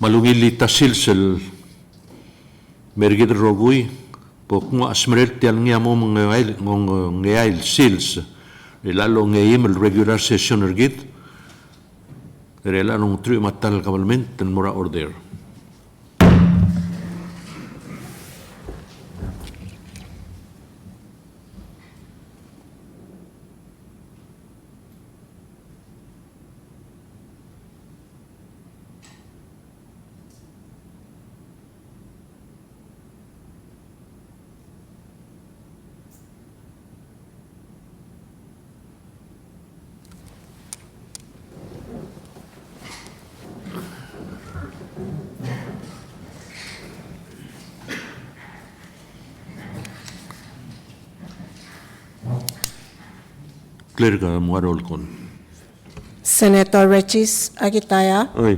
malungilita silsel mergid rogui pokmo asmerel tial ngiamo ngail sils lalo ngaim el regular session ergid rela nung tru matal kabalment ten mora order. Clear ka mo roll kon. Senator Regis Agitaya, Ay.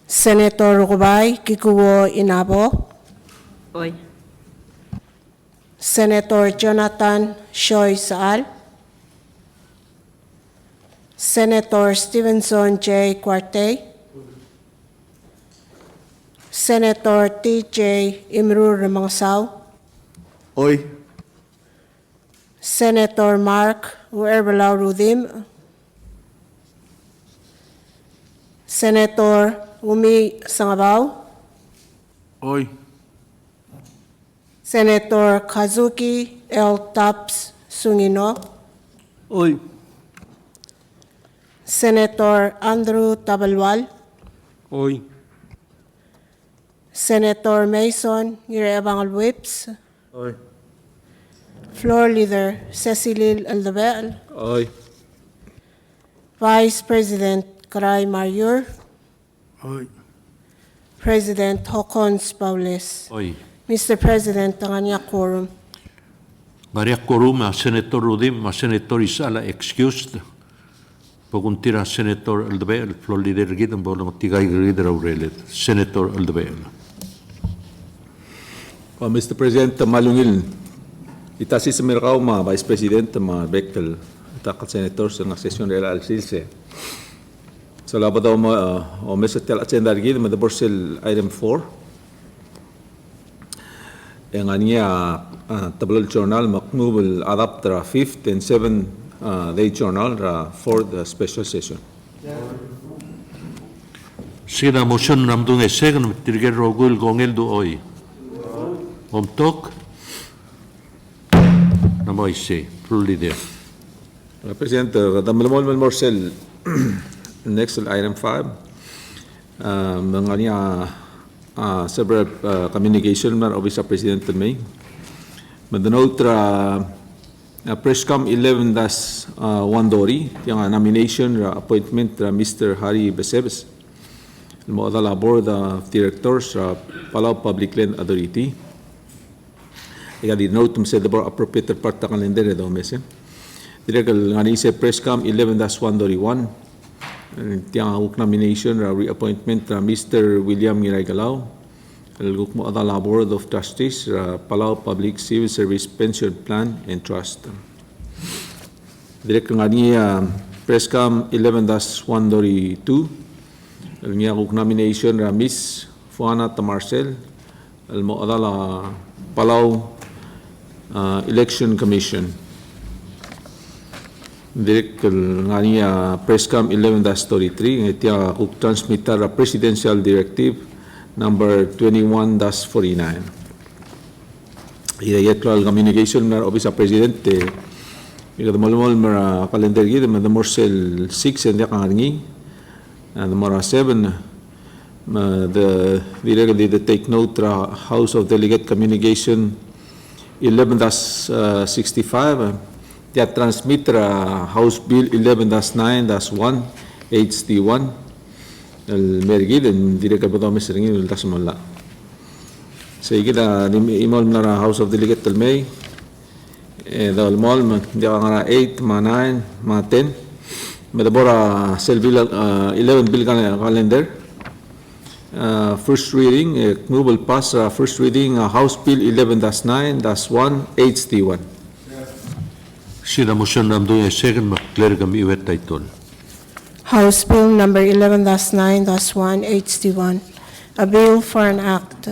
Senator Rubay Kikuwo Inabo, Oy. Senator Jonathan Shoy Saal, Senator Stevenson J. Quarte, Senator T.J. Imru Remangsaw, Oy. Senator Mark Uerbelau Rudim, Senator Umi Sangabaw, Oy. Senator Kazuki L. Taps Sungino, Oy. Senator Andrew Tabalwal, Oy. Senator Mason Girebangal Whips, Oy. Floor Leader Cecilil Aldabel, Oy. Vice President Karay Maryur, Oy. President Hokons Paules. Oy. Mr. President, ang kanya quorum. Maria Koruma, Senator Rudim, Senator Isala excused. Paguntira Senator Aldabel, floor leader gid ang bolang tigay leader Aurelit. Senator Aldabel. Mr. President, malungil. Itasi sa merkaw Vice President, Bekel, takal Senator sa sesyon rela al-silse. Sa labad daw Mr. Tel Agenda gid, madaborsel item 4. Yang aniya Tablal Journal, makmubal adapt ra 5th and 7th day journal ra for the special session. Sina motion namdung esegen tirger rogul gongel do oy. Omtok. Namoy say, floor leader. President, Madam Morsel, next item 5. Mga niya several communication na Office of President May. Madanotra Presscom 11-1 Dori, yung nomination appointment Mr. Harry Besebes. Mo Board of Directors Palau Public Land Authority. Ika di note sa the appropriate part ta calendar daw mese. Direkal ngani sa Presscom 11-1 tiyang huk nomination reappointment Mr. William Giray Galaw. Alguk mo adala Board of Trustees Palau Public Civil Service Pension Plan and Trust. Direkal ngani Presscom 11-1 niya huk nomination Miss Fuana Tamarcel mo adala Palau Election Commission. Direct nga niya Presscom 11-33 ngitiya kung transmitter Presidential Directive number 21-49. Iyayetlo communication na Office of President ikadumalumol mara calendar gid madamorsel 6 and kang ngi and mara 7 the take note House of Delegate Communication 11-65 dia transmit House Bill 11-9-1 HD1 el mergid and dire ka bato mes ringi ultas mala say kita imol na House of Delegate May dal mall dia nga 8 ma 9 ma 10 medabora sel bill 11 bill calendar first reading, will pass first reading House Bill 11-9-1 HD1. Sina motion namdung esegen makler gam iwet taiton. House Bill Number 11-9-1 HD1, a bill for an act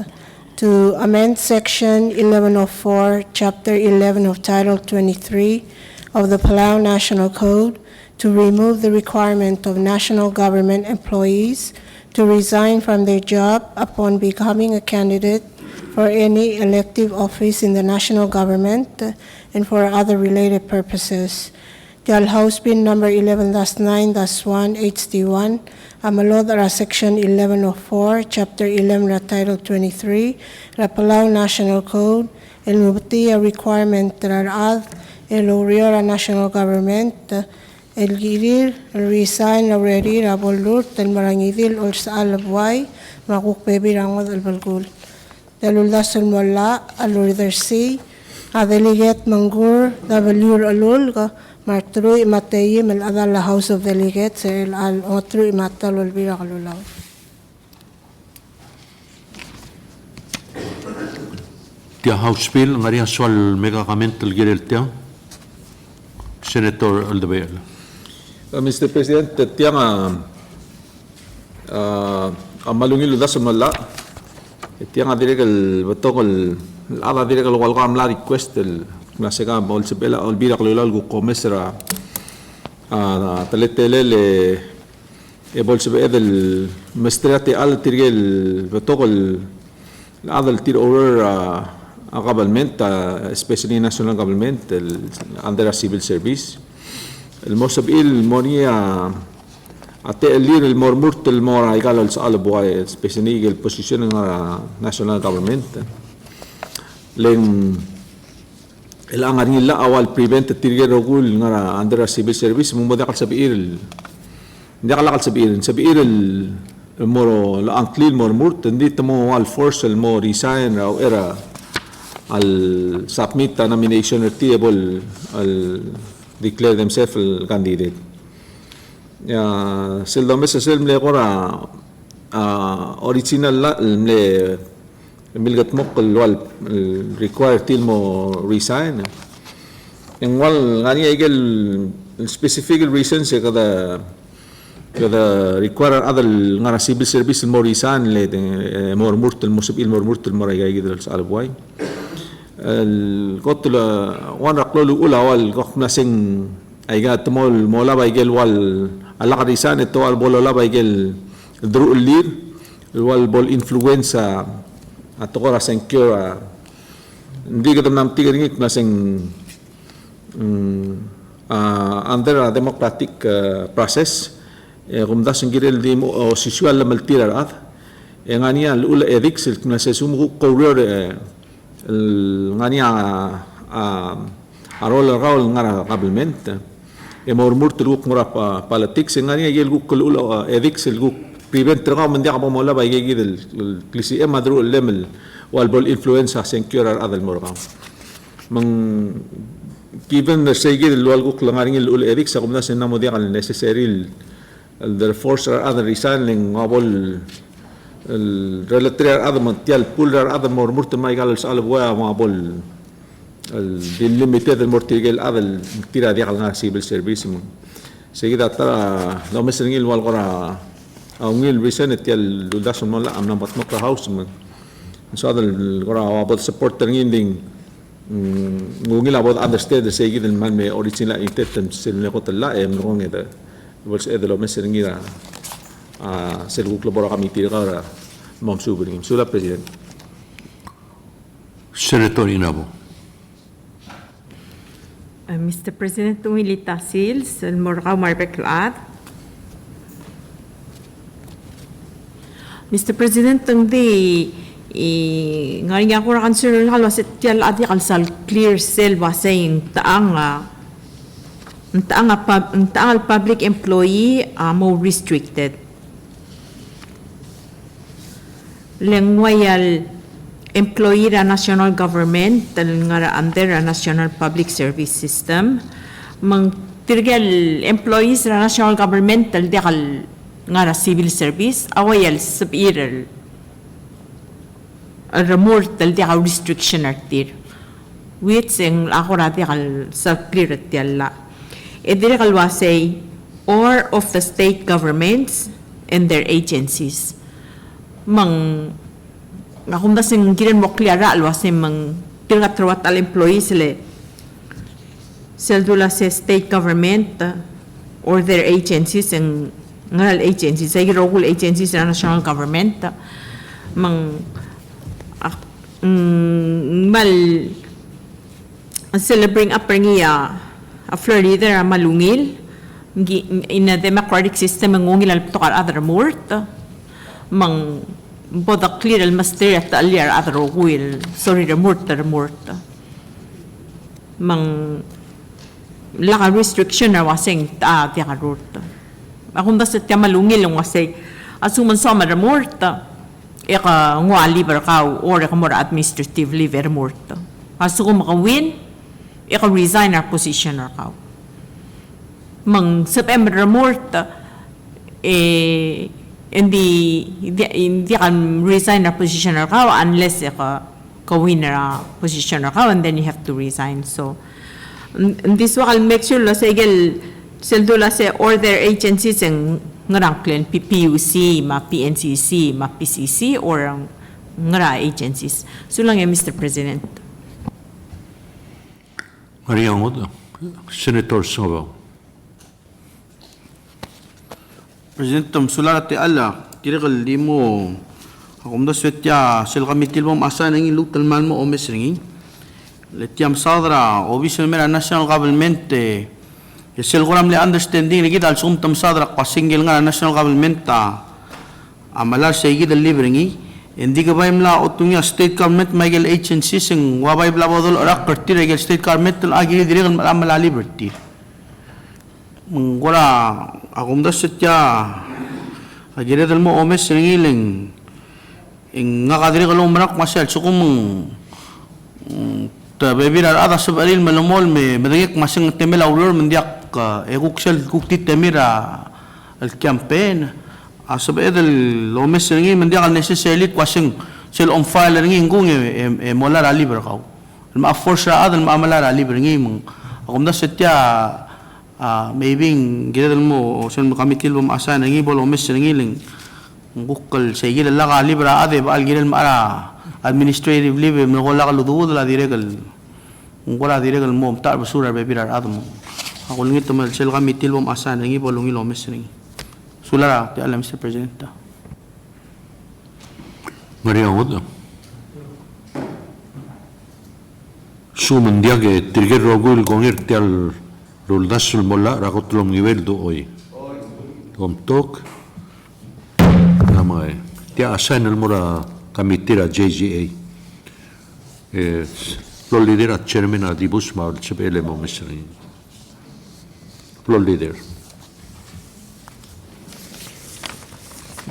to amend Section 1104, Chapter 11 of Title 23 of the Palau National Code to remove the requirement of national government employees to resign from their job upon becoming a candidate for any elective office in the national government and for other related purposes. Tial House Bill Number 11-9-1 HD1, amalod ara Section 1104, Chapter 11 ra Title 23, ra Palau National Code, el mubti a requirement rarad, el uriora national government, el girir, el resign already ra bolurt, el marangidil ol sa alabway, makukbebi rangod al balgul. Daluldas al mola, aluridersi, a delegate Mangur, W alul, Martruy Matayim el Adala House of Delegates el al otro Matal Olvira Kalulaw. Tia House Bill ngari aswal megakament el tia Senator Aldebeal. Mr. President, tiang amalungil udas mala. Tiang adiregal batokol ala adiregal walgam la request el Nasega bol sebela olbira kalulal gu komesra taletele bol sebe del mestrate al tirgel betogol al tir over a government especially national government under a civil service el mosabil monia ate elir el mormurt el mora igal al alboy especially el position ng national government len el angarin la awal prevent tirge rogul ngara under a civil service mo dakal sabiir hindi kalakal sabiir el moro la anklil mormurt hindi tamo al force el mo resign raw era al submit a nomination table al declare themselves el candidate ya seldom sa selmle gora original la le milgat mo wal require till mo resign en wal ngani igel specific reasons kada require other ngara civil service mo resign le more murtel musabil more murtel mo ragay gidal sa albuay el kotla wan raqlo ula wal gokna sing ayga tmol mola baygel wal ala resign to wal bolola baygel dru lir wal bol influenza at ko raseng cure hindi ka nam tigring naseng under a democratic process kung daseng girel di mo o sisual la maltira at ngania lula edix na se sumu career ngania a role role ngara government mormur tuluk ngora politics ngania yel gu lula edix gu prevent nga man dia ka mola ba gigil klisi madru level wal bol influence sen cure adal morga mang given the segil wal gu klangaring ul erik sa kumna sen namo dia kan necessary the force or other resigning ngabol relative other mantial puller other more murta mai gal sal boya ngabol el limited el mortigel adal tira dia kan civil service seguida tara no mesengil wal gora awngil recent tial ludason mo la amna batmo ka house man so adal gora about supporter nginding ngungil about understand the say given man me original intention sin le kotla ngong eda was edelo mesengira sel gu klobora committee ka mom subring sula president Senator Inabo. Mr. President, tumilita sils el morgaw marbeklat. Mr. President, tungdi ngari nga ko concern halo set tial adi kalsal clear selva saying taanga public employee more restricted. Lengwayal employee ra national government ngara under a national public service system mang tirgal employees ra national government dikal ngara civil service awayal sabiral remor dikal restriction artir with sing ako ra dikal sa clear tialla e dikal wasay or of the state governments and their agencies. Mang akong dasing giren mo klyara alwasin mang tingatrawat al employees le seldula sa state government or their agencies and ngal agencies ay local agencies na national government mang mal sila bring up a Florida malungil in a democratic system ang ngungil al tokar other mort mang boda clear al master at alyar other will sorry the mort mang laka restriction na wasing tiya ka root akong basta tiya malungil ang wasing asuman sa mort eka ngwa liber ka or eka mora administrative liver mort aso kung makawin eka resign our position or ka mang September mort hindi kan resign our position or ka unless eka kawin na position or ka and then you have to resign. So this will make sure la segel seldula se order agencies ang ngarangklen PPUC, ma PNCC, ma PCC or ang ngara agencies. So lang Mr. President. Maria Ngod, Senator Sobo. President sulat ti ala tirakal di mo akum da swetya sel kamitil mo asa nang ilu talman mo omes ringi letiam sadra obisyon mera national government sel koram le understanding lagi dal sum tam sadra pa single nga national government amala segi dal livringi hindi ka bayam la otunya state government michael agency sing wabay blabodol orak kerti regel state government tal agi dire kan amala liberty wala akum da setya agire dal mo omes ringiling nga kadiri kalong manak masel sukum ta baby na ada sabaril malumol me madagik masing temel aulor mendiak ekuksel kukti temira al campaign asab edel omes ringi mendiak al necessarily kwasing sel on file ringi ngung mola rally berkau ma force adal ma amala rally ringi akum da setya maybe gidal mo sen kamitil mo asa nangi bol omes nangiling bukal sa gidal la libra ade ba gidal mara administrative leave mo ko la kaludud la diregal wala diregal mo tar basura be birar admo ako lingit mo sel kamitil mo asa nangi bol ngil omes nangi sulara ti alam Mr. President. Maria Ngod. Sumundiage tirger rogul gongir tial Ruldasul mola rakotlom nivel do hoy. Tok namay. Tia asan el mora kamitira JGA. Lo leader at chairman adibus ma chepele mo mesri. Lo leader.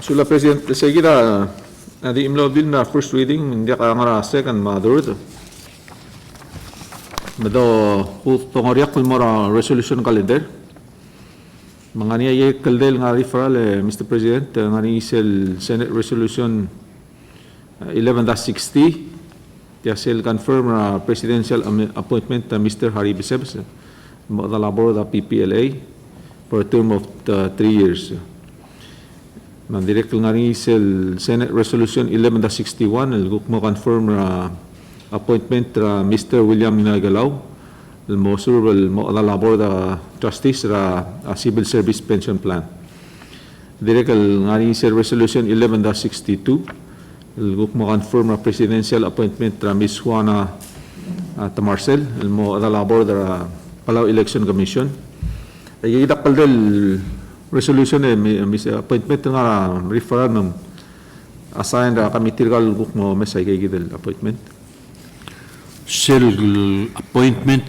Sula President, seguida di imlo bill na first reading hindi ka ngara second mother. Mado tongoriak kul mora resolution calendar. Mangani ay kaldel nga referral Mr. President ngani sel Senate Resolution 11-60 ya sel confirm presidential appointment Mr. Harry Besebes mo the labor the PPLA for a term of 3 years. Mandirect ngani sel Senate Resolution 11-61 el mo confirm appointment Mr. William Nagalaw, el mo serve el mo labor the trustees civil service pension plan. Direct el ngani sir resolution 11-62, el mo confirm presidential appointment Miss Juana Tamarcel, el mo labor the Palau Election Commission. Ay idakal del resolution Miss appointment nga referral ng assign committee gal mo mesay kay gidel appointment. Sel appointment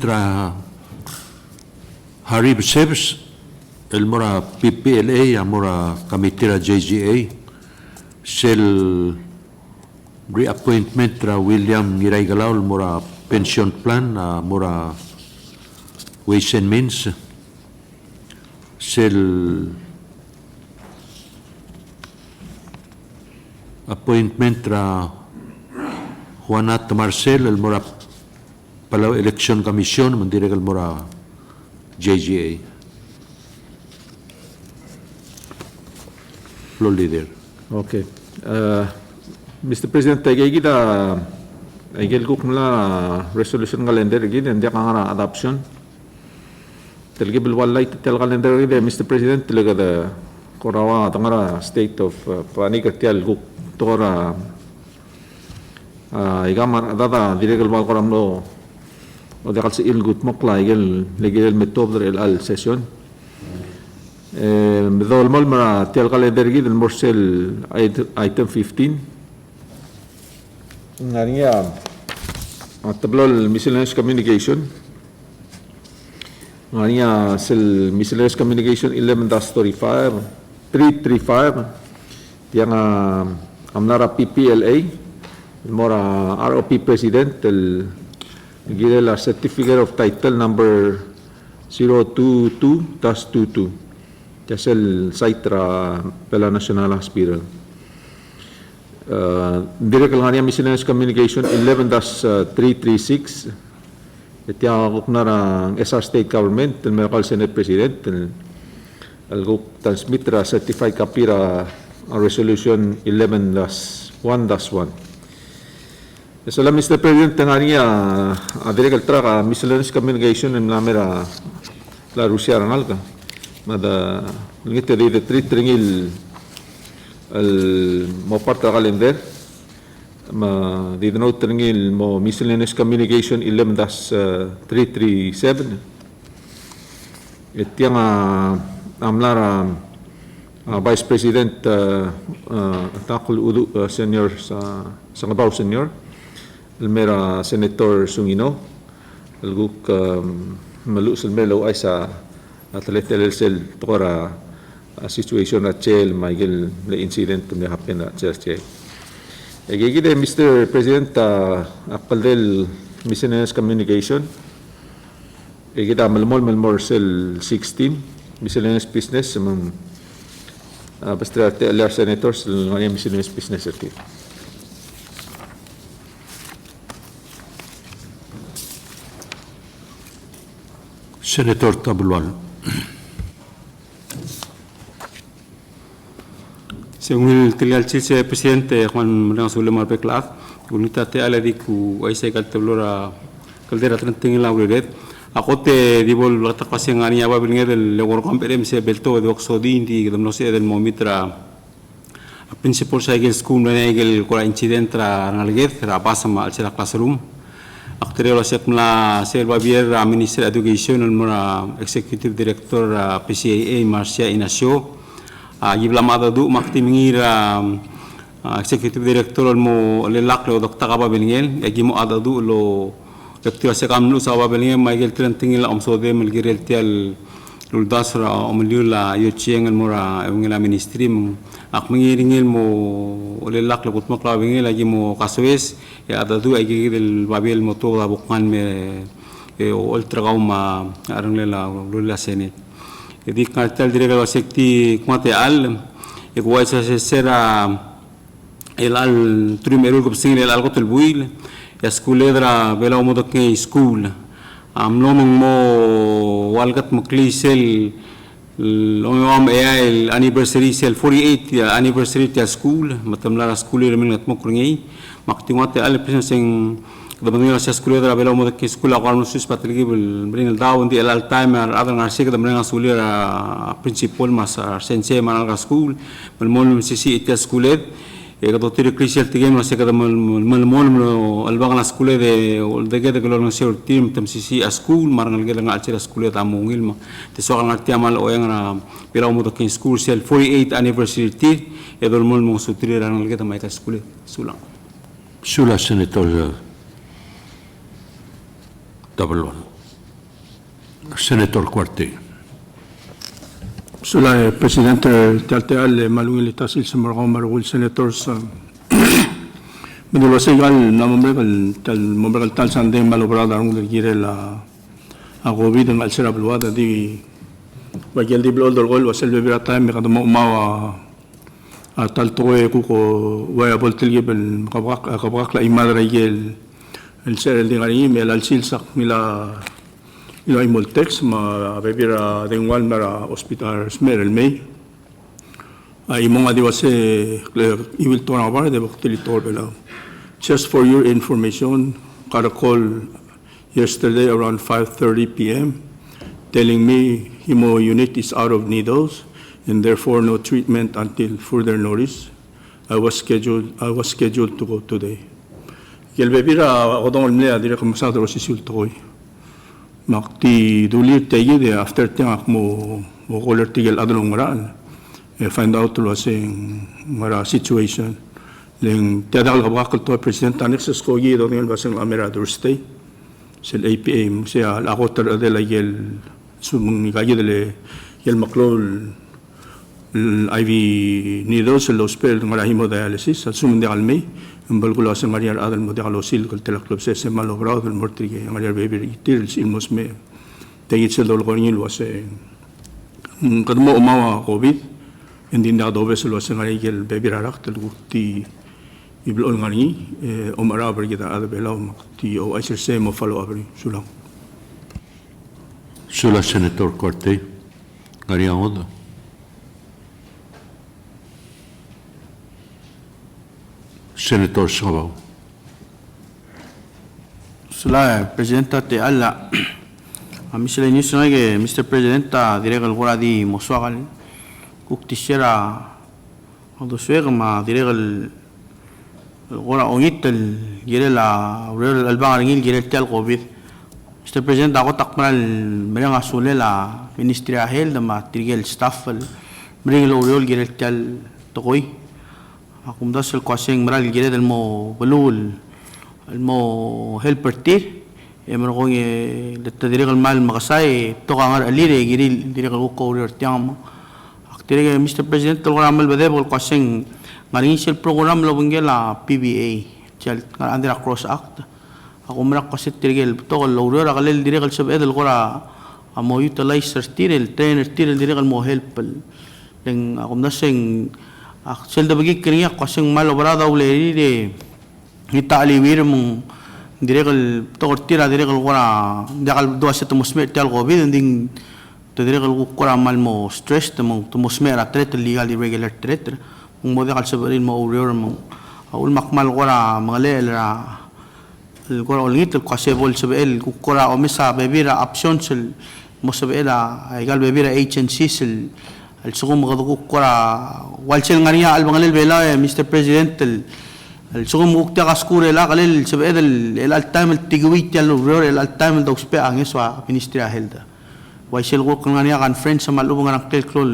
Harry Besebes el mora PPLA mora kamitira JGA sel reappointment William Ngiray Galaw mora pension plan mora Ways and Means sel appointment Juana Tamarcel el mora Palau Election Commission mandirek el mora JGA. floor leader. Okay. Mr. President, igil ko mula resolution calendar gid hindi ka nga adoption. Talaga bilwalay tel calendar gid Mr. President talaga da korawa tangara state of panic tel guk tora igamar adada diregal wal koram lo o dakal si ilgut mokla igel legel metob der al session. Medol mal mara tel calendar gid el morsel item 15. Ngarinya tablol miscellaneous communication. Ngarinya sel miscellaneous communication 11-35 335 yang amnara PPLA mora ROP president el gila certificate of title number 022-22 jasel saitra pela national hospital. Direct lang niya miscellaneous communication 11-336 iti ako na ang SR State Government el Medical Senate President el transmit ra certified copy ra resolution 11-1-1. So Mr. President nga niya direct tra miscellaneous communication en namera la Russia rangal ka mada ngite de treat ringil mo parte calendar ma di note ringil mo miscellaneous communication 11-337 itiang amlara Vice President Takul Udu Senior sa Sangabaw Senior Elmera Senator Sungino alguk malu melo ay sa atletel tora situation at Chel, Michael, the incident to happen at Chel. Gigide, Mr. President, akaldel miscellaneous communication. Gigida malmol cell 16 miscellaneous business basta LR senators ng miscellaneous business ati. Senator Tabluan. Según el Tilial Chilce, presidente Juan Moreno Zulema Peclaz, unita te ala di ku aisa kalteblora caldera trenting la uret. Akote dibol lata kasi ngani aba bilnge del legor compere se belto de oxodin di no se del momitra a principal sa igel school na igel ko incident tra nalget ra pasa ma al classroom. Actoreo la sekmla selva bier Minister Education el mora Executive Director PCAA Marcia Inacio. Giblamada du maktimingira Executive Director mo lelak lo dokta ka babelingel agi mo ada du lo doktor sa kamlu sa babelingel Michael Trentingil omsode melgirel tial luldasra omlula yochieng mora ngela ministry ak mengiringil mo lelak lo kutmak babelingel agi mo kaswes ya ada du agi del babel mo to bukan me ultra kauma arang lela lula senate. Jadi kartel direct lo sekti kumate al igual se será el al trimero que sin el algo tel buil ya skuledra bela mo do ke school no mo walgat mo klisel lo am el anniversary sel 48 anniversary ta school matamla la school re mingat mo kringi maktingwate al presenseng Dabangin sa eskwela da bela mo ke eskwela ko ano sus patrigi bring el daw di el timer adang arse da bring asuli principal mas sensei manal ga school mal mon sisi ita school e ga dotir crucial tigem no se ga mal mon al bang la school de de ga lo se team tam sisi a school marnal ga nga alche school ta mungil ma te so ga ngati amal o yang bela mo ke school sel 48 anniversary ti e dol mon mo sutri ranal ga ta mai ka school sulang Sula Senator Tabluan. Senator Cuarti. Sula Presidente Talteal Malungil Tasil Samarang Marugul Senators Medulo Segal Namambregal Tal Sande Malobrada Rung del Girel a COVID ng Alsera Bluada di Bagel di Blol del Gol Wasel Bebera Time Kadamo Mawa a Taltoe Kuko Waya Boltilgibel Kabrak la Imadra Yel el ser el dingarim el alsilsak mila imoltex ma bebira dengwal mara hospital smer el may Imong adiwase iwil to na ba de baktili to belaw. Just for your information, got a call yesterday around 5:30 p.m. telling me hemo unit is out of needles and therefore no treatment until further notice. I was scheduled to go today. Gelbebira odong mle adire kumasado sisul toy. Makti dulir tegi de after tiang mo caller tigel adong maran. Find out lo asing mara situation. Leng tiadal kabakal to president anexes ko gi do ngel baseng Amerador State. Sil APA siya lakotar de la yel sumung gagi de yel maklol IV needles el hospital ngara hemodialysis al sumung de almei balgulo aseng mariar adal mo de alosil kol telaklob se malogrado del mortrige mariar baby tils ilmos me tegit sel dol gornil wase kadmo umawa covid hindi na dobe sel wase ngari gel baby rarak tel gurti iblol ngani umara bergita ada belaw makti o aiser se mo follow up sulang Sula Senator Corte, ngari angod. Senator Sabaw. Sula Presidenta te alla. Ami sila news na ke Mr. Presidenta direkal gora di moswagal kuktishera ado suega ma direkal gora ongit el girela real albang ngil girel tel covid. Mr. President, ako takmal mereng asule la Ministry of Health ma tirigel staff mereng lo real girel tel tokoy. Ako mdas el kwaseng meral girel mo balul mo helper tir meron ko detta dirigel mal makasay to kangar alire giril dirigel ko real tiang aktirige Mr. President to ramal bade bol kwaseng ngaring sel program lo bungela PBA child under cross act ako merak kasi tirigel to lawrer akalel dirigel sab edel gora amo utilize tirel trainer tirel dirigel mo help leng ako naseng sel da bagi kaniya kaseng malo barada uleri de hitali wir mong dirigel to tira dirigel gora dakal do sa tumusme tal covid ding to dirigel gora mal mo stress mong tumusme ra threat legal irregular threat mong mo dakal sabarin mo urer mong ul makmal gora mangale ra الكرة ولقيت القاسية بول سبائل الكرة ومسا ببيرة أبشونس المسبائلة قال ببيرة HNCs السقوم غضو الكرة والشيء غنيا البنغليل بلا مستر بريزيدنت السقوم وقت عسكري لا قليل سبائل الالتايم التجويد يلو رور الالتايم دوكس بقى عنيسوا ministry هيلدا والشيء الغوك غنيا عن فرنس ما لو بغنا كل كل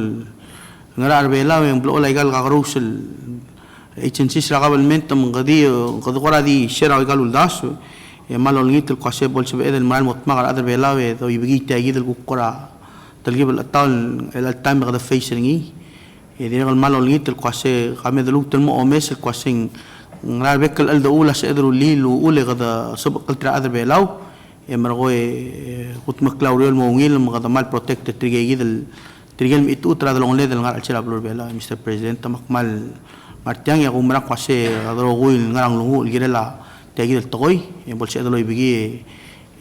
غير بلا وين بلو لا قال غروس HNCs رقابل منت من قضية قرا دي شرع قالوا الداس مالو لقيت القاسية بول سبائل المال مطمع على أدر بلاوي ذو يبقي تأجيد القرا تلقيب التايم بغدا فيسرني يدير المالو لقيت القاسية قام يدلوك تلمو أمس القاسين غير بك الألد أولى سيدروا الليل وأولى غدا سبق الترا أدر بلاو مرغوي قط مكلاو ريال موغيل مغدا مال بروتكت تريجيد تريجيل ميتو ترا دلون ليد الغار الشرع بلور بلاو مستر بريزيدنت مكمل martiang ya kumrak kwase adroguil ngarang lungu girela tagil toy e bolse adlo ibigi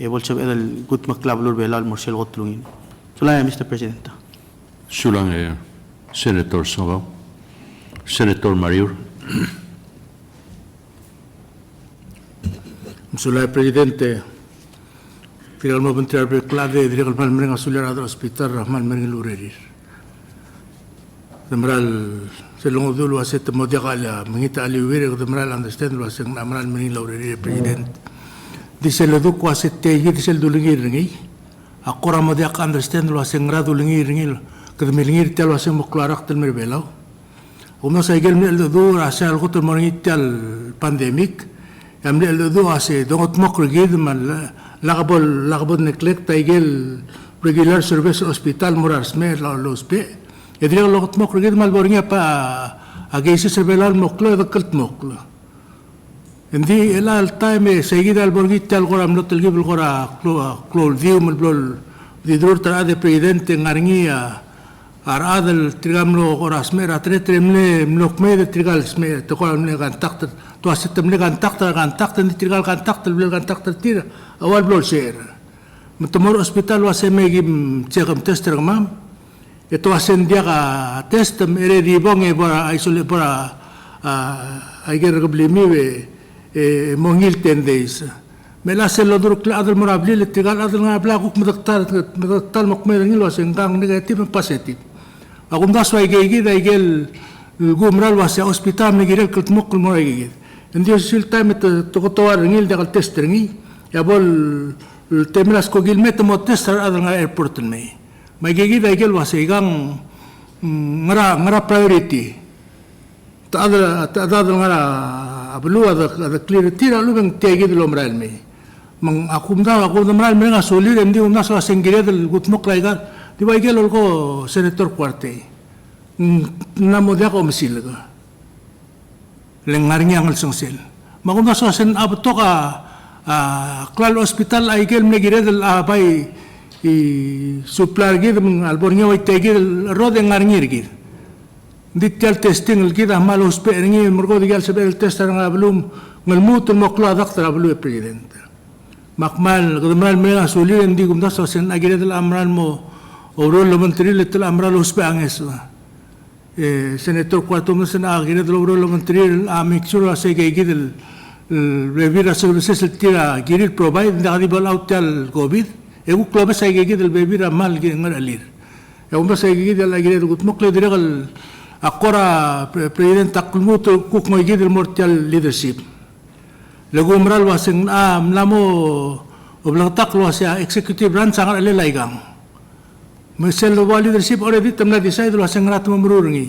e bolse adal gut maklab lur belal morsel gotlungin sula Mr. President Sulang Senator Sabaw. Senator Mariur. Sula Presidente Final mo bentar clave direkal mal mereng asular ad hospital rahman mereng lurerir Demral selong dulu aset modiakala mengita aliwiri demral understand lu aseng namral mereng lurerir President di selu ko aset tegi di sel dulingir ngi akora modiak understand lu aseng radu lingir ngi kedemilingir tel aseng moklarak tel merbelau umno saigel mel do asal gotul morngit tel pandemik amli el do ase dongot mokrigid mal lagabol neglect taigel regular service hospital morars me los pe edriel logot mokrigid mal borngia pa agesi sebelar moklo dakalt moklo endi ela al time seguida al borgit tel goram no tel gibel gora klo view mal blol didur tra de presidente ngarngia aradel trigamlo goras mera tretremle mlokme de trigal sme to ko mle gan takt to asetem le gan takt ni trigal gan takt le gan takt tira awal blol ser mtomor hospital wa semegi chegam tester mam ito asendia ka test mere ribong para isole para ay gergablimi mongil 10 days. Mela selo duruk la adal morabli litigal adal nga blakuk madaktal makmer ngilo sengkang negatif positif. Akum das wa igegi da igel gumral wa sa hospital negirel kultmuk kulmor igegi. Ndi sil time to kotowar ngil da test ngi ya bol temelas ko gil met mo test adal nga airport me. Magigi da igel wa sa igang ngara priority. Ta adal ngara ablu ada clear tira lubeng tegi de lomral me. Mang akum da maral me nga solir ndi umna sa sengire del gutmok laigar di ba igel ko senator Cuarte na mo dia ko misil ga lengarnya ngal songsel magum da sa sen abto ka klal hospital ay igel me gire del abay i suplar gid mang albornya way tegi del rode ngarngir gid detail testing gid amal hospital ngi morgo digal sebel tester nga belum ngalmut mo kla daktar ablu president makmal kadamral me nga sulir hindi gumda sa sen agire del amral mo oro lo menteri letel amral hospital anges senator Cuarto mo sen agire del oro lo menteri make sure sa gigil revira services tira giril provide da di bal hotel covid egu club sa gigil del revira mal ngar alir e umba sa gigil del agire gut mokle diregal akora president takulmut kuk mo gigil mortal leadership lagu meral waseng mlamo oblangtak lo sa executive branch sangat ale laigang mesel lo leadership already tamna decide lo waseng rat mamrurungi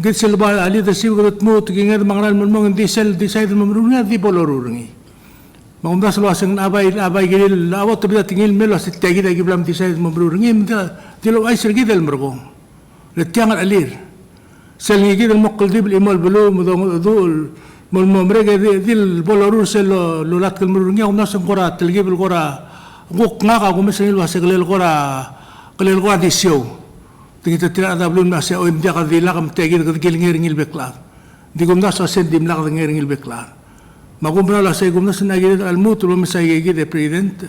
git sel ba leadership got mo tingad mangral mo hindi sel decide mamrurungi di bolorurungi mangumdas lo waseng abay gil awat to tingil melo sit tagi dagi blam decide mamrurungi di lo ay sergi del mergong letiangat alir sel ngi gil mokol dib imol belu mudong dul mol momrege dil bolorur selo lulat kel murungi umna sengkora telgi bel kora guk ngaka gumesenil wase kelel kora disyo tingita tira ada belum nase o imdia ka dila kam tegi ke ngir beklar digumna so sen dimla ka ngir beklar magumra la se gumna senagi al mutu lo mesai de president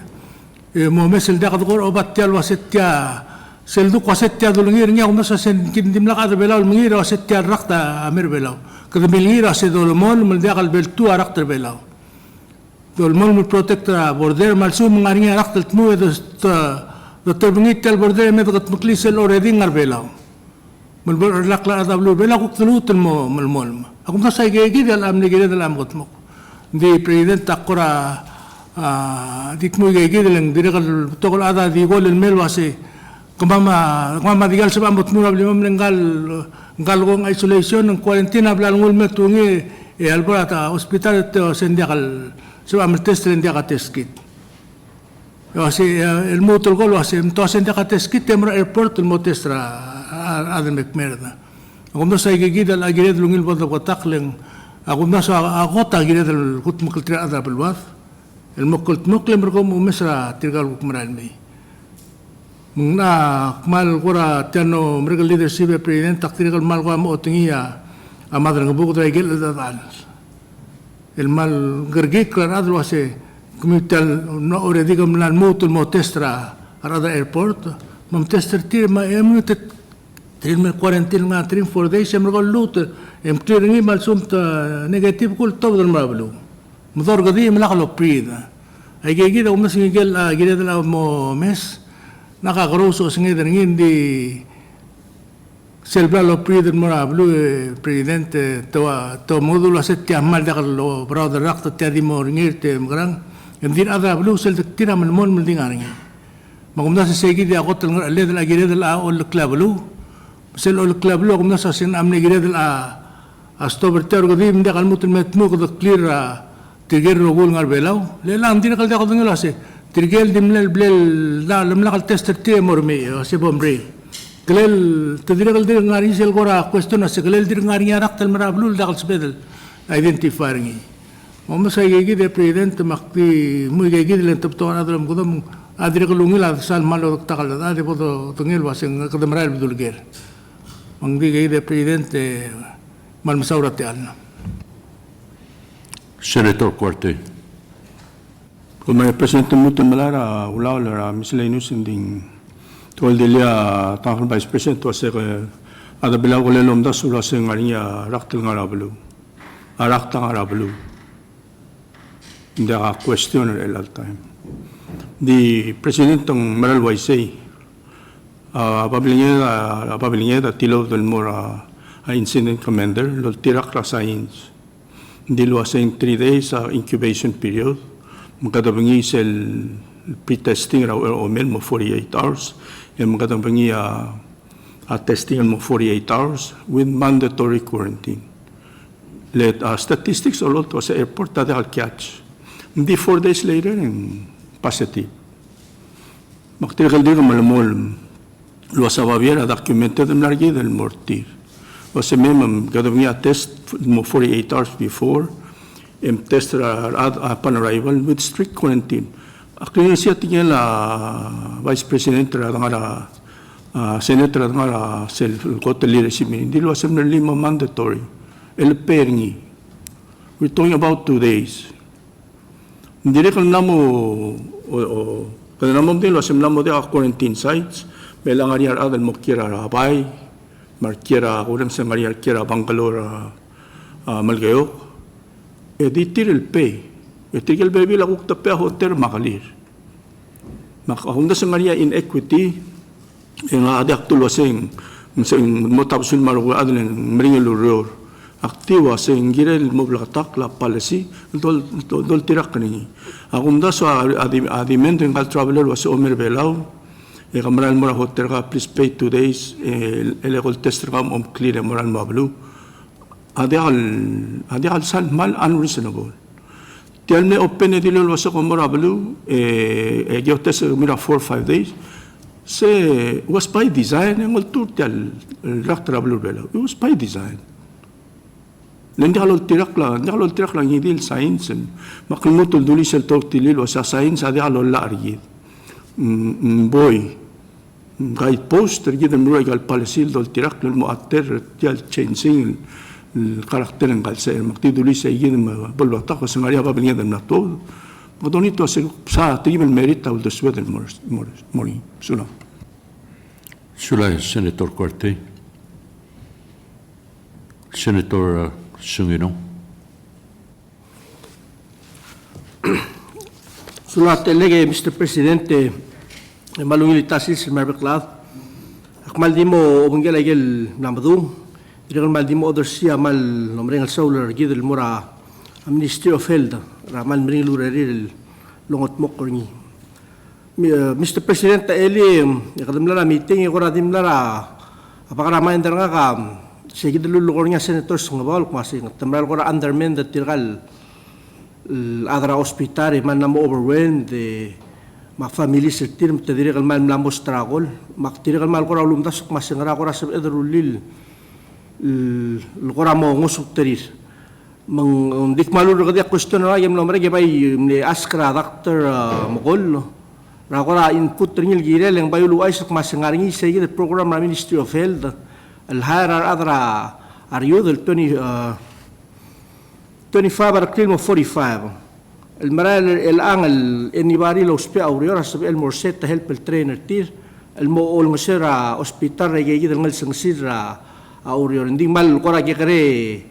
mo mesel da ka kor obat tial wasetya seldu kwasetya dulungir nya umna so sen dimla ka belal mngir wasetya rakta amir belal kada milira se dolmon maldakal beltu arak terbelaw dolmon mul protectora border malsum ngaringa arak teltmu do terbungit tel border me gat muklisel already ngarbelaw mul lakla adablu bela ku tlut mo malmol akum ta say gegi dal amne gedi dal am gotmo di president takora dikmu gegi dal direkal tokol ada di gol el melwase kumama digal sa amot mura blimam lengal galgong isolation ng quarantine ablan ngul metungi alborata hospital te sendiakal so am test sendiaka test kit si el motor gol was em to sendiaka test kit temra airport el motestra adem merda agum no sa gigidal agire lungil bod ko takleng agum no sa agota agire del kut mukultra ada belwas el mukult muklem ko mesra tirgal kumran me muna mal kura tiano mereka leadership president takdirikal mal kura mo tingiya amadar ng buko tayo gil dadal el mal gergi kran adlo ase kumital no already kamlan motul mo testra arada airport mam tester tir ma emutet trin me quarantine nga trin 4 days em rogol lut em tiringi mal sumta negative kul to dal mablu mudor gadi malakalo prida ay gigi da umasingigel gila dala mo mes nakakaroso sa ngayon hindi selbra lo president mo na presidente to modulo sa tiya mal da lo brother rakto tiya di mo ringir te magrang hindi ada blu sel tira man mon mending aring magumda sa segi di ako tal le dal agire dal ol klablu sel ol klablu magumda sa sin amne gire dal astober ter godi mda kalmut metmo ko clear tiger rogul ngar belaw le lang din kal da ko ngala se tirgel dimlel blel la lamlakal tester tie morme se bombre glel tadiral dir ngari sel gora question se glel dir ngari arak tal marablul dakal spedal identifier ngi mom sa gigi de president makti muy gigi de top to adram godam adire ko lungil sal malo takal da de bodo tungil waseng kadamral bidulger mangi gigi de president mal masaurat al Senator Cuarte. Kung may presidente mo tumalara, ulaw lara, miscellaneous ending Tuwal dilia tangkal Vice President wase ke ada bilang oleh lomda sura sengarinya raktel ngarabalu. Arakta ngarabalu. Dia question at all time. The President ng Meral Waisay pabilingnya da tilo del mora incident commander lo tirak ra science. Dilo asing 3 days incubation period. Magkatabangi sel pre-testing raw omel mo 48 hours. And magkatabangi testing mo 48 hours with mandatory quarantine. Let statistics all to sa airport that they'll catch. Hindi 4 days later and positive. Magtirikal din ang malamol. Luwas sa Baviera documented ang largi del mortir. Kasi may gagawin niya test mo 48 hours before and test upon arrival with strict quarantine. Actually, siya tingin Vice President nga Senator nga self-cote leadership hindi luwas sa lima mandatory. Elperingi. We're talking about 2 days. Hindi rin kung namo kada namo din luwas sa namo din quarantine sites. May lang ariyar adal mo kira rabay. Markira ulang sa Maria Kira Bangalore Malgayok editir el pay editir el baby la kukta pe hotel makalir makahunda sa Maria inequity yung adak tulwaseng mo tapsul marugo adal mringel uror aktiwa sa ingirel mo blatak la policy dol tirak ni akunda sa adimen ng traveler was omer belaw kamaral mo hotel ka please pay 2 days elecol tester ka clear moral mablu adial san mal unreasonable tial me open edilo was ko morablu yo test mira 4-5 days se was by design and all tour tial rak travel belo it was by design Hindi kalol tirak lang hindi science maklimutol duli sel tok tilil was science adi kalol la argid boy guide post terjadi merupakan policy dol tirak lel muatter tial changing karakter ng kalsa makti duli sa igin bolbata ko sa ngaria pa binigyan na to modonito sa tigil merita ul deswed el mori sula Senator Corte. Senator Sungino. Sulat elege Mr. Presidente malungil tasil si Marvel Cloud. Akmal di mo umanggal agel namadung. Dirang mal di mo other siya mal nomreng al solar gidel mura Ministry of Health ramal mring lureril longot mo korni. Mr. President eli kadam lara meeting ko radim lara apakaramay ndar nga ka sige dilulukor nga senators nga bawal kumasi tamral ko ra underman that tiral adra hospital man na mo overwhelmed mak family sektir mtadiri kalmal mlambo struggle mak tiri kalmal ko ra lumtas masengra ko ra sa edrulil lukora mo ngusuk terir mang dik malu ra question ra yam nomre ge bay ni askra doctor mokol ra ko ra input ringil girel yang bayu luay sak masengaringi sige the program ra Ministry of Health al hara adra are you del 25 article 45 المرال الآن النباري لو سبي أوريورا سبي المرسيت هيلب الترينر تير المو المسيرة أسبيتال رجيجي دل نلسن سيرا أوريور ندي مال قرا جكري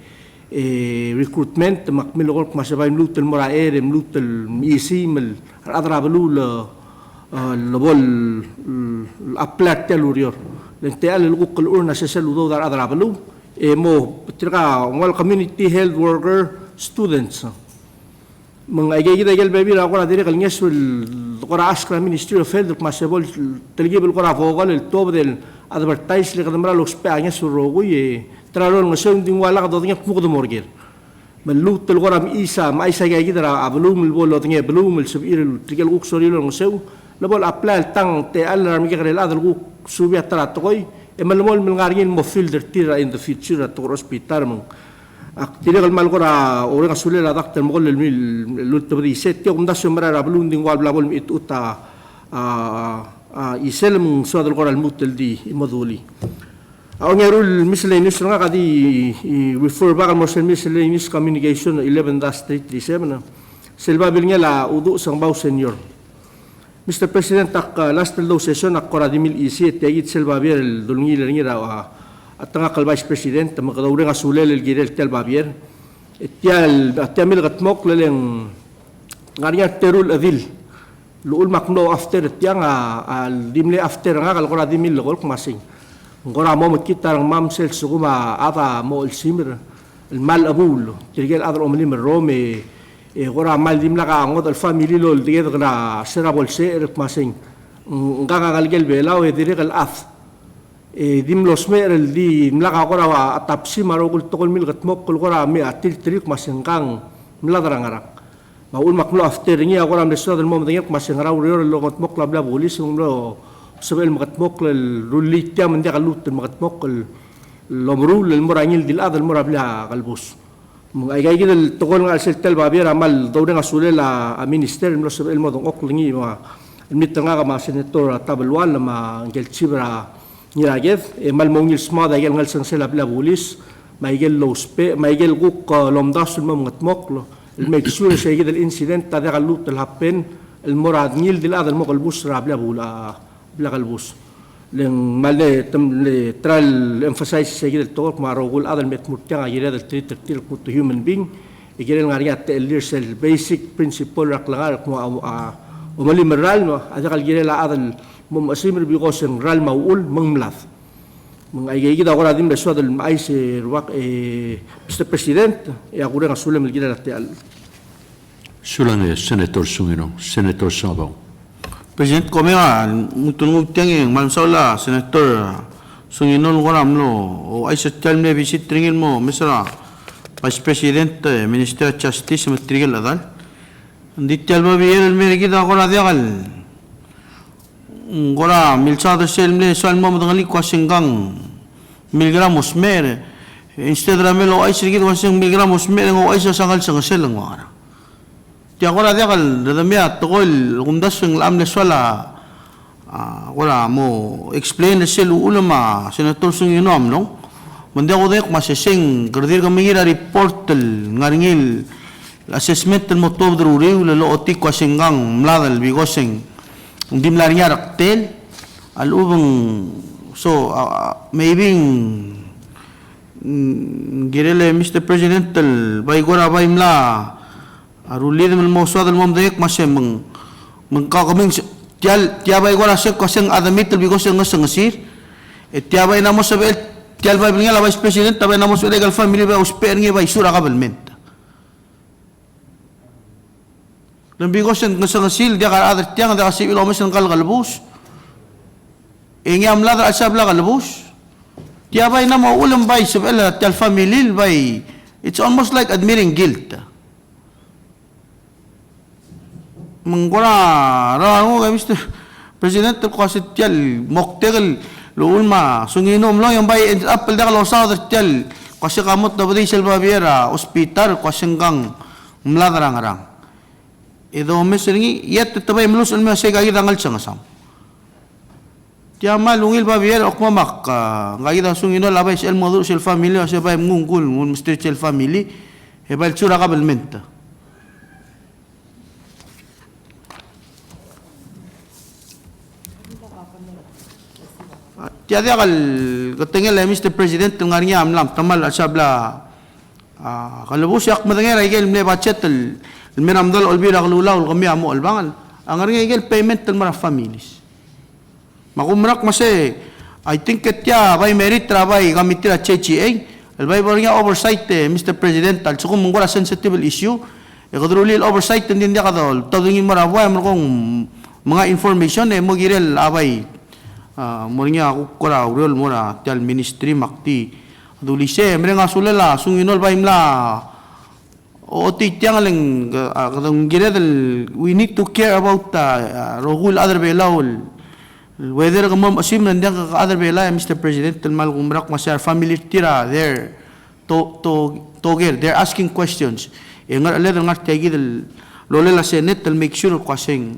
ريكروتمنت مكمل قولك ما سبايم لوت المراير ملوت الميسي مل الأضرب لول لبول الأبلات تلوريور لنتقال الوق الأورنا سيسلو دو دار أضرب لول مو بتلقى مال community health worker students mga igay gel baby ra ko na dire kal ngesul ko ra askra Ministry of Health masabol telgibel ko ra vogal el top del advertise le kadamra lo spa nya surogo ye tralon ngasong ding wala ka do nya pukdo morgel malut tel ko ra isa mai sa gay gidra ablum el bolo nya blum el subir el tigel uk sori lo ngasaw labol apply tang te alarm ge krel adal uk subi atara toy e malmol mil ngarin mo filter tira in the future at hospital mong Tira kalmal ko na orang kasulil la doctor mo kol lulto di set yo kung dasyo mara blum ding wal blabol mit uta isel mong swadal ko al mutel di imoduli. Ang rule miscellaneous nga kadi refer back mo sa miscellaneous communication 11-337 silba bil nga la udu sang baw senior. Mr. President, last law session kora dimil isi tegit selbabier el dulngi lengira at nga kal Vice President makadawre nga sulel el girel tel babier tiamil gatmok leleng ngariya terul adil luul makno after tiang al dimle after nga kal kora dimil logol kumasing ngora mo makita ang mam sel suguma ata mo el simir el mal abul tirgel adro omlim rome gora mal dim laka ngot al family lol diged gra sera bolse erek masing ngaga galgel belaw dire gal af dim los mer el di mlaka gora atapsi marogul tokol mil gatmok kol gora me atil trik masing kang mladra ngarak maul makno after ngi gora mesra del mom dingek masing raw yor lo gatmok labla bolis nglo sebel gatmok el rulit tiam ndia galut gatmok lomrul el morangil dil adal morabla galbus ay gay gidel tokol nga sel tel babier amal dawre nga sulel a minister mo sa el modong oklingi ma mit nga ma senator tabelwal ma ngel chibra niraget mal mongil smada gel ngal sang sel abla bulis ma gel lospe ma gel guk lomdas mo ngatmok lo el make sure sa gidel incident ta galut el happen el morad ngil dil adal mo galbus rabla bula bla galbus leng malle le tral emphasize segir el talk marogul adal met mutya gira del treat put human being igir ngaria el basic principle raklangar mo umali meral no adal gira la adal mum asimir bi gosen ral maul mangmlath mang ay gida gora dim beso del mais ruak Mr. President agure nga sulem gira la tel Sulang Senator Sungino, Senator Sabaw. President kami nga mutungog tiyang mansawla Senator Sunginon Waramlo o ay sa time visit ringin mo Mr. Vice President Minister of Justice matrigel adal hindi tiyal mabiyel merigida ko na diyakal gora milsado selmle sal mo madangali kwasinggang miligramos mer instead ramelo ay sigit kwasing miligramos mer ngo ay sa sangal sangasel ng wara Tiya ko na diyakal, dadamya, tukol, kumdas yung laam na swala, wala mo, explain na sila ulama, Senator Sunginom, no? Mandi ako dayak masasing, kardir kami gira report nga ringil, assessment mo to druri, lalo otik kwasinggang mladal, bigosing, hindi mlariya raktel, alubang, so, maybe, girele, Mr. President, bay gora bay mla, Aruli naman mo sa dalawang dayak masya mengkakaming tiabay ko na siya kasi adamit talbi ko siya nga sir tiabay na mo sa tiabay nga la Vice President tabay na mo sa legal family ba usper nga ba isura kabalment lambi ko siya nga sir dia ka adat tiang dia kasi ilomas ng kalgalbus nga amla sa bla kalbus tiabay na mo ulam bay sa tial family bay it's almost like admitting guilt Mengkora, rawan ko Mr. President kasi tiyal moktel luulma sunginom lang yung bay apel da kalau sa tiyal kasi kamot na budi selva biera hospital kasi kang mladrang-rang. Ito mesringi yet tabay melus alma say kagi dangal sangasam. Tiya malungil ba biera okmamak kagi da sungino labay sel modur sel family sa bay mungkul mun Mr. Sel family e bal tsura kabelmenta. Tiada kal ketinggal Mr. President tengarnya amlam tamal asabla kalau busyak madengar igel me budget el menamdal olbira kalula ul kami amo albangan angarnya igel payment tel mara families makumrak mase I think ketya bay merit trabay gamitira CHA el bay bornya oversight Mr. President al sukum mengora sensitive issue e kadrulil oversight din dia kadol tadungin mara way kung mga information mo girel abay Morinya aku kora urol mora tial ministry makti dulise merenga sulela sunginol baimla o ti tiang leng kadang giredel we need to care about rogul other belawol whether kamam asim nandiang ka other belay Mr. President mal kumrak masar family tira there to get they're asking questions ngar ale ngar tagidel lolela senate to make sure kwasing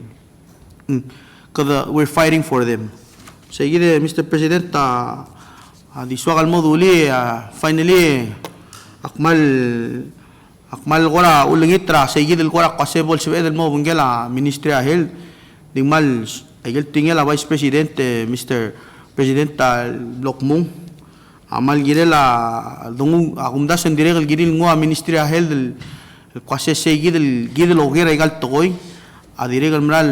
kada we're fighting for them Seguide, Mr. President, diswakal mo duli, finally, akmal kora ulingitra, seguide el kora kasebol sebedel mo bunggela Ministry of Health, Dingmal, ay tingel a Vice Presidente, Mr. Presidenta Lokmung, amal gire la dungu akumdasan dire gal giril ngo a Ministry of Health kwase se gidel ogera igal togoy a dire gal mral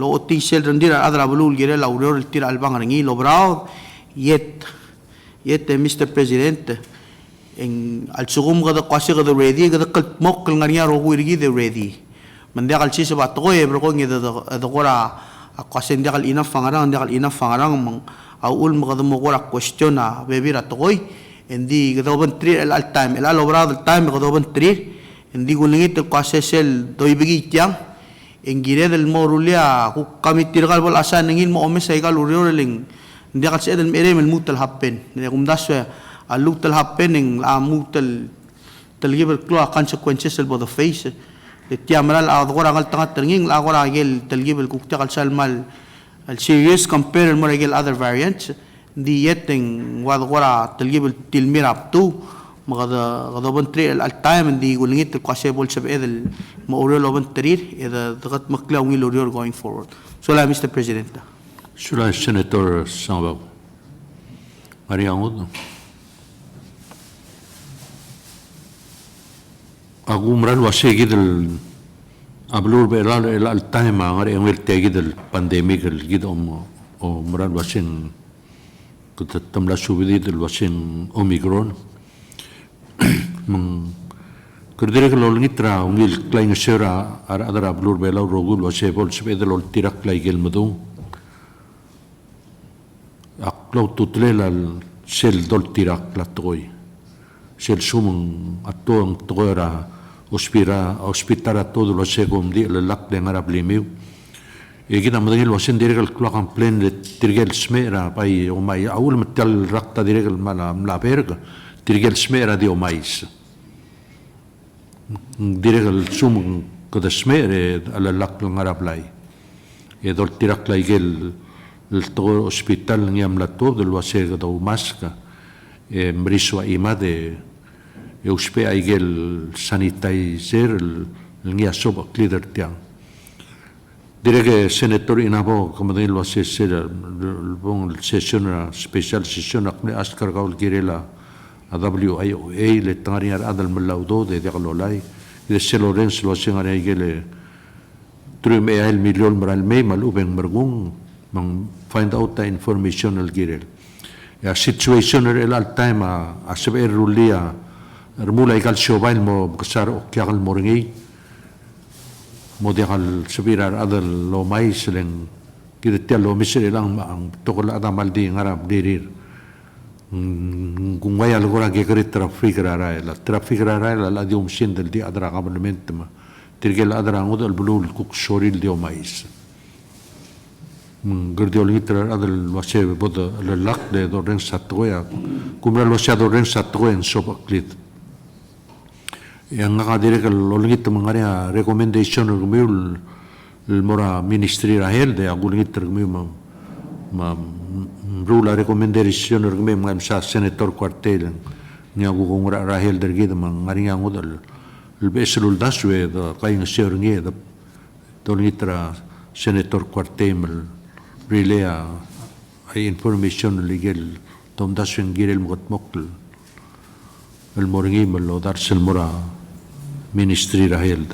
lo otisel rendira adra bulul gire la auror tira albang rangi lo brao yet Mr. President en al sugum gada kwase gada ready gada kal mok kal ngariya rogu irgi de ready mande kal chise ba togoy bro ko ngida da gora kwase ndakal ina fangarang mang aul magada mo gora question na bebira togoy endi gada ban tri al time el alobra al time gada ban tri endi gulingit kwase sel doy bigi tiang en gire del morulia ku kami tirgal bol asa ningin mo omes ay gal urioling ndi kal sedel mere mel mutal happen ne kumdas alutal happen ing la mutal talgibel klo consequences el bodo face tiamral agora gal tanga tringing agora gel talgibel kukta kal salmal al serious compare el moragel other variants di yetting wadgora talgibel tilmir up to magada ban tri al time di gulingit kwase bol sab edel mo orelo ban trir eda dagat maklaw ngil orior going forward so la Mr. President. Sula Senator Sambao. Maria Angud. Agumral wasegi del ablur belal el al time ngare ngel tegi del pandemic el gid o mural wasin kutam la subidi del wasin Omicron. Kerdire ke lol ngitra ungil klain sera ar adara ablur belal rogul wase bol sebedel ol tirak laigel madu. Aklo tutlela sel dol tirak la toy sel sumung atong toera ospitara todo lo segom di le lak de ngarab limiu e kita madangil wasen direk klo complain le tirgel smera pai o mai aul metal rakta direk mala la berga tirgel smera di o mais direk sumung ko de smere ala lak ngarab lai e dol tirak lai gel el todo hospital ngiam la todo lo asega do maska e mriswa ima de uspe aigel sanitizer ngia soba cleaner tiang direge senator inabo como de lo hace ser el bon sesión special sesión akne askar gaul girela a WIOA le tangariar adal melaudo de galolai de Lorenz lo hacen aigele trum el million maral me maluben mergung mang find out the information al girel ya situation el al time a saber rulia ermula igal shobail mo kasar okyal moringi modial sabirar adal lo mais leng kiretia lo misere lang ang tokol adamal di ngarab dirir kung waya lugora gekrit traffic rara la di umsin del di adra government ma tirgel adra ngudal bulul kuk shoril di mais gerdiol hitra adal wase bodo lelak de doren satgoya kumra lo sia doren satgoen sobaklit yang ngakadire kal lolgit mangaria recommendation gumul mora ministry rahel de agulgit gumul ma rula recommendation gumul ngam sa senator quartel nyagu gongra rahel dergid mangaria ngudal beslul daswe da kain sernge da dolitra senator quartel relay ay information legal tom daswen girel mot mokl el moringi malo darsel mora ministry rahel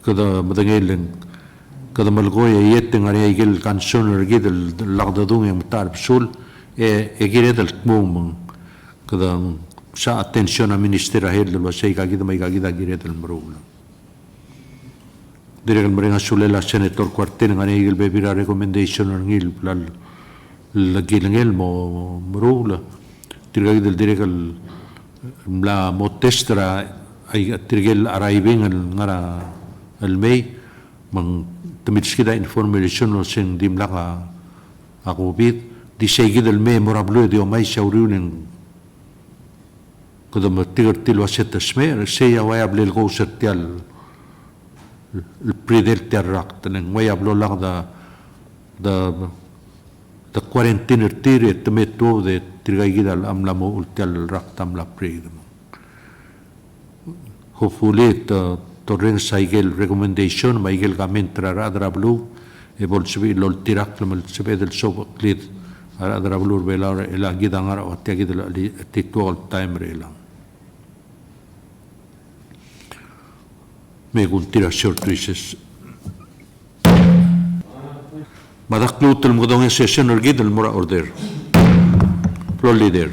kada madangelen kada malgoy yeteng ari gel kanson ergid lagdadung yang tarb sul gired el mum kada sa attention a ministry rahel lo sei kagida mai kagida gired el mrul direk mereka sulela senator quartel ngani gel bebira recommendation ngil lal lagilengel mo mrul direk la motestra ay tirgel arriving ngara al may mang tumitskida information no sen dimlaka ako bit di segid al may morablo di o may sauriunen kada matigil waset smer seya wayable go setial el predel terrak tenen wayablo lang da quarantine tire temeto de tirgayidal amlamo ultial raktam la predem hopefully torren saigel recommendation maigel gamentra radra blue ebol sabi lol tirak lamal sabi del sob klit ara drablur belar ela gidangara o tiagi del titual time relang me guntira short wishes madaklut el mudong session orgid el mura order floor leader.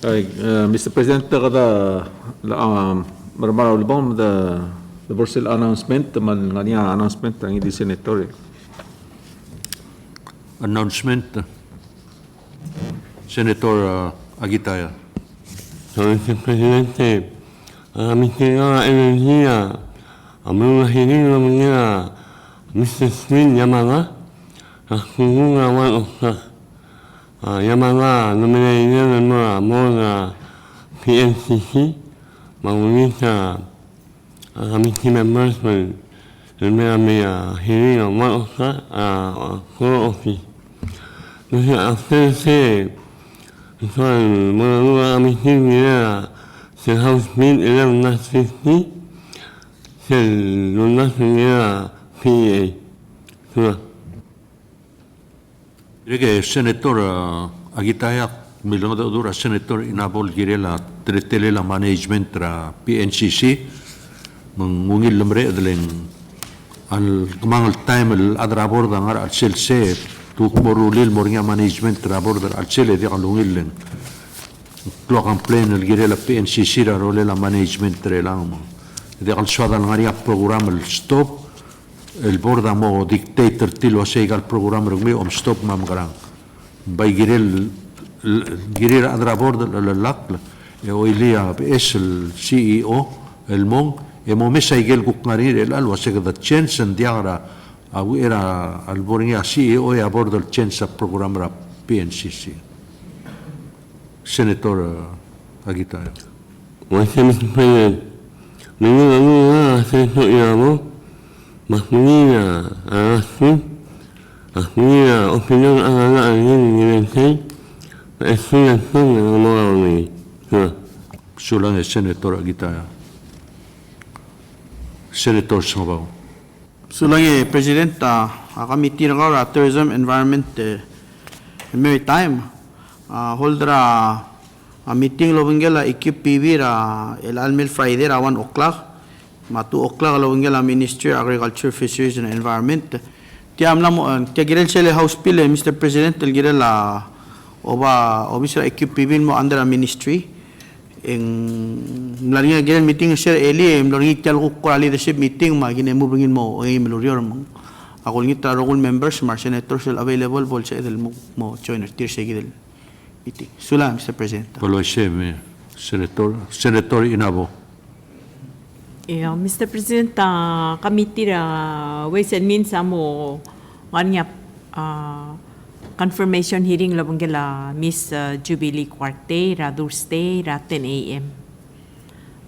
Mr. President, kada marmara ulbom the Borsel announcement, man ngania announcement ang hindi senator. Announcement. Senator Agitaya. Mr. Presidente, Mr. Energía, mga hiling na mga Mr. Smith Yamaga, kung one of Yamaga, nominated na mga PNCC, mga committee members will may hearing on one of core office. Kasi after say, mga committee nila sa House Bill 11-50, sa lunas nila PA. Dirige Senator Agitaya milong da udura Senator inabol girela tretela management ra PNCC mengungil lemre adaleng al kemangal time al adrabor da ngar al selse tu morulil mornya management rabor da al sele di alungil leng lo campaign al girela PNCC ra role la management relang di al swada ngaria program al stop el borda mo dictator tilo sega al program rugmi stop mam garang bay girel adra borda la lakla e oilia es el CEO el mon e mo mesa igel kukngari el alwa sega da chance ndiara era al bornia CEO e a bordo el chance program ra PNCC. Senator Agitaya. Mr. President, mga senator yamo, mahmina arasin, mahmina opinion ang nilintay, esulat ng mga ulit. Sulang Senator Agitaya. Senator Sabaw. Sulang President, kami tinakar Tourism, Environment, Maritime, holdra meeting lobengela equip PV ra el almil Friday ra 1 o'clock. Ma 2 o'clock lobengela Ministry Agriculture, Fisheries and Environment. Tiam na mo tiagirel sele House Bill Mr. President el girel la oba obisra equip PV mo under a ministry en mlaringa girel meeting sir eli mlaringi tial ko leadership meeting ma ginemo bringin mo ay melorior mo ako ngit role members mar senators available bol sa edel mo join tir segidel meeting. Sula, Mr. President. Senator Inabo. Mr. President, kami tira Ways and Means mo kanya confirmation hearing labanggela Miss Jubilee Cuarte, ra Thursday, ra 10 a.m.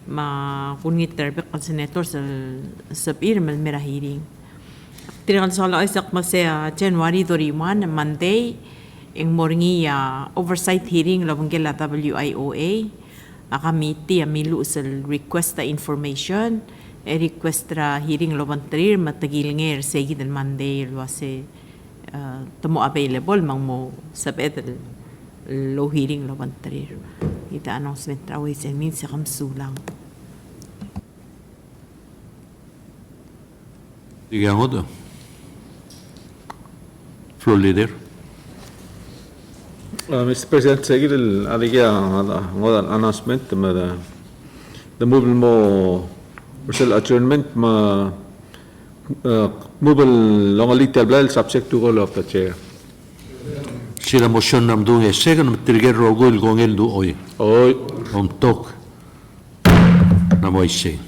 Ma kunit terbe kan senator sa mera hearing. Tira kan sala isak masaya January 31 Monday ang morngi oversight hearing labanggela WIOA committee amilu sa request ta information request ra hearing lobantrir matagil ngir segi del Monday wase tamo available mang mo sabet low hearing lobantrir ita announcement ra Ways and Means sa kamsulang. Digamos floor leader. Mr. President, seguir el announcement, the mobile mo adjournment, mobile long little blal subject to all of the chair. Sila motion nam dung second trigger rogul gongel du oi. Oi. Tok na moise.